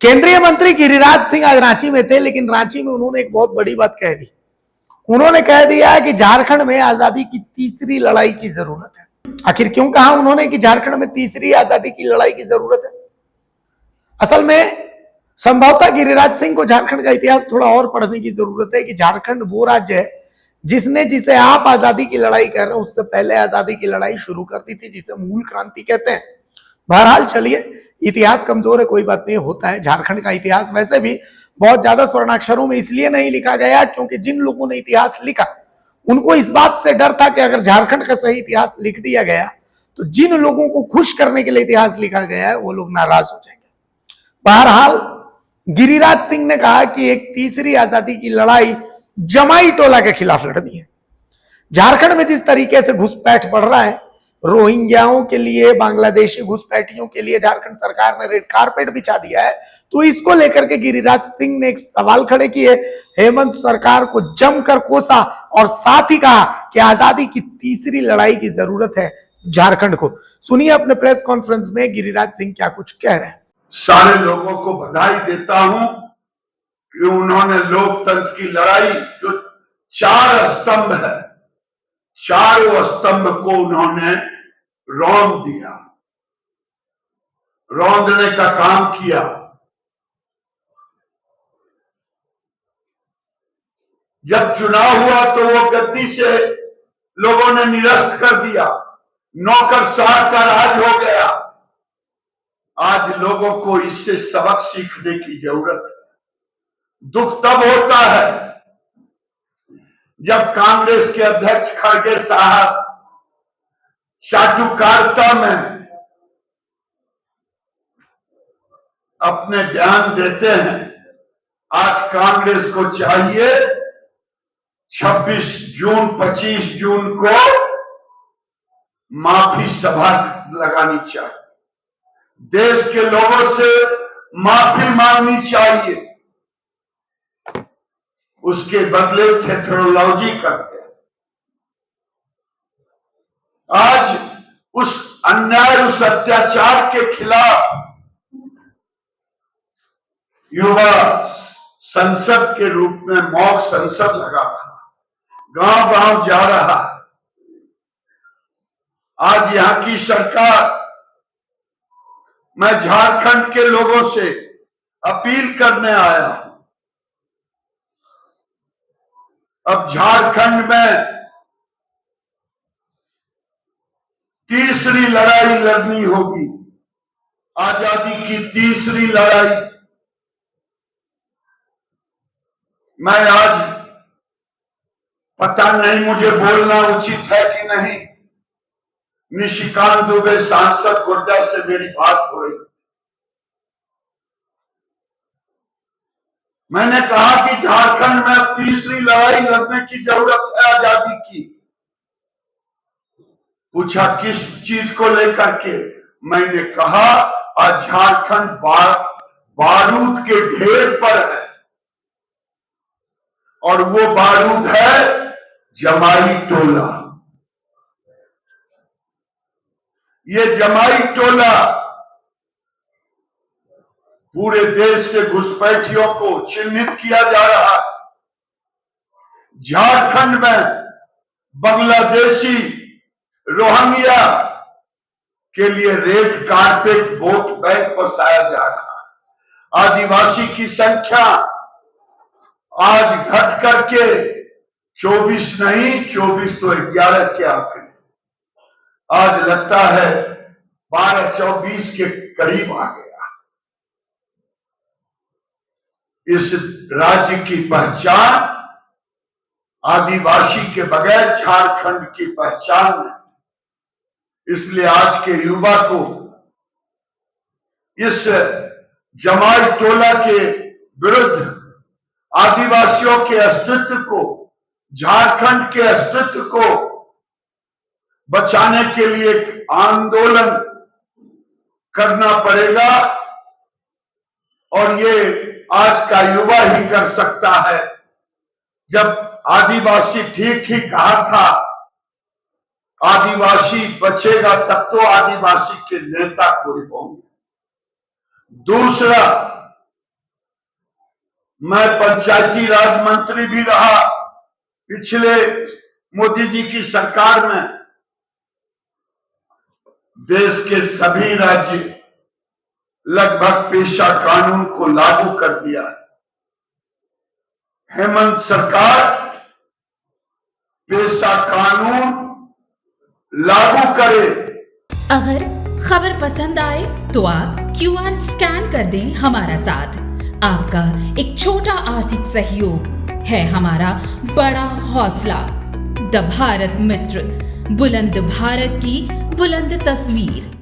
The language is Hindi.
केंद्रीय मंत्री गिरिराज सिंह आज रांची में थे, लेकिन रांची में उन्होंने एक बहुत बड़ी बात कह दी। उन्होंने कह दिया कि झारखंड में आजादी की तीसरी लड़ाई की जरूरत है। आखिर क्यों कहा उन्होंने कि झारखंड में तीसरी आजादी की लड़ाई की जरूरत है? असल में संभवतः गिरिराज सिंह को झारखंड का इतिहास थोड़ा और पढ़ने की जरूरत है कि झारखंड वो राज्य है जिसे आप आजादी की लड़ाई कह रहे हैं, उससे पहले आजादी की लड़ाई शुरू कर दी थी, जिसे मूल क्रांति कहते हैं। बहरहाल चलिए, इतिहास कमजोर है, कोई बात नहीं, होता है। झारखंड का इतिहास वैसे भी बहुत ज्यादा स्वर्णाक्षरों में इसलिए नहीं लिखा गया क्योंकि जिन लोगों ने इतिहास लिखा उनको इस बात से डर था कि अगर झारखंड का सही इतिहास लिख दिया गया तो जिन लोगों को खुश करने के लिए इतिहास लिखा गया है वो लोग नाराज हो जाएंगे। बहरहाल गिरिराज सिंह ने कहा कि एक तीसरी आजादी की लड़ाई जमाई टोला के खिलाफ लड़नी है। झारखंड में जिस तरीके से घुसपैठ बढ़ रहा है, रोहिंग्याओं के लिए, बांग्लादेशी घुसपैठियों के लिए झारखंड सरकार ने रेड कारपेट बिछा दिया है, तो इसको लेकर के गिरिराज सिंह ने एक सवाल खड़े किए, हेमंत सरकार को जमकर कोसा और साथ ही कहा कि आजादी की तीसरी लड़ाई की जरूरत है झारखंड को। सुनिए अपने प्रेस कॉन्फ्रेंस में गिरिराज सिंह क्या कुछ कह रहे हैं। सारे लोगों को बधाई देता हूं कि उन्होंने लोकतंत्र की लड़ाई, जो चार स्तंभ है, चारों स्तंभ को उन्होंने रौंद दिया, रौंदने का काम किया। जब चुनाव हुआ तो वो गद्दी से लोगों ने निरस्त कर दिया, नौकरशाह का राज हो गया। आज लोगों को इससे सबक सीखने की जरूरत है। दुख तब होता है जब कांग्रेस के अध्यक्ष खड़गे साहब चाटुकारिता में अपने बयान देते हैं। आज कांग्रेस को चाहिए 26 जून 25 जून को माफी सभा लगानी चाहिए, देश के लोगों से माफी मांगनी चाहिए, उसके बदले थेथरोलॉजी करते हैं। आज उस अन्याय, उस अत्याचार के खिलाफ युवा संसद के रूप में मॉक संसद लगा रहा, गांव गांव जा रहा। आज यहां की सरकार, मैं झारखंड के लोगों से अपील करने आया हूं। अब झारखंड में तीसरी लड़ाई लड़नी होगी, आजादी की तीसरी लड़ाई। मैं आज, पता नहीं मुझे बोलना उचित है कि नहीं, निशिकांत दुबे सांसद गोड्डा से मेरी बात हो रही, मैंने कहा कि झारखंड में अब तीसरी लड़ाई लड़ने की जरूरत है आजादी की। पूछा किस चीज को लेकर के? मैंने कहा आज झारखंड बारूद के ढेर पर है, और वो बारूद है जमाई टोला। ये जमाई टोला पूरे देश से घुसपैठियों को चिन्हित किया जा रहा है। झारखंड में बांग्लादेशी, रोहिंग्या के लिए रेड कारपेट वोट बैंक बसाया जा रहा है। आदिवासी की संख्या आज घट करके 24 नहीं, 24 तो 11 के आंकड़े, आज लगता है 12-24 के करीब आ गया। इस राज्य की पहचान आदिवासी के बगैर झारखंड की पहचान है। इसलिए आज के युवा को इस जमाई टोला के विरुद्ध, आदिवासियों के अस्तित्व को, झारखंड के अस्तित्व को बचाने के लिए एक आंदोलन करना पड़ेगा, और ये आज का युवा ही कर सकता है। जब आदिवासी ठीक ही कहा था, आदिवासी बचेगा तब तो आदिवासी के नेता कोई होंगे। दूसरा, मैं पंचायती राज मंत्री भी रहा पिछले मोदी जी की सरकार में। देश के सभी राज्य लगभग पेशा कानून को लागू कर दिया। हेमंत सरकार पेशा कानून लागू करे। अगर खबर पसंद आए तो आप QR स्कैन कर दें हमारा साथ। आपका एक छोटा आर्थिक सहयोग है हमारा बड़ा हौसला। द भारत मित्र, बुलंद भारत की बुलंद तस्वीर।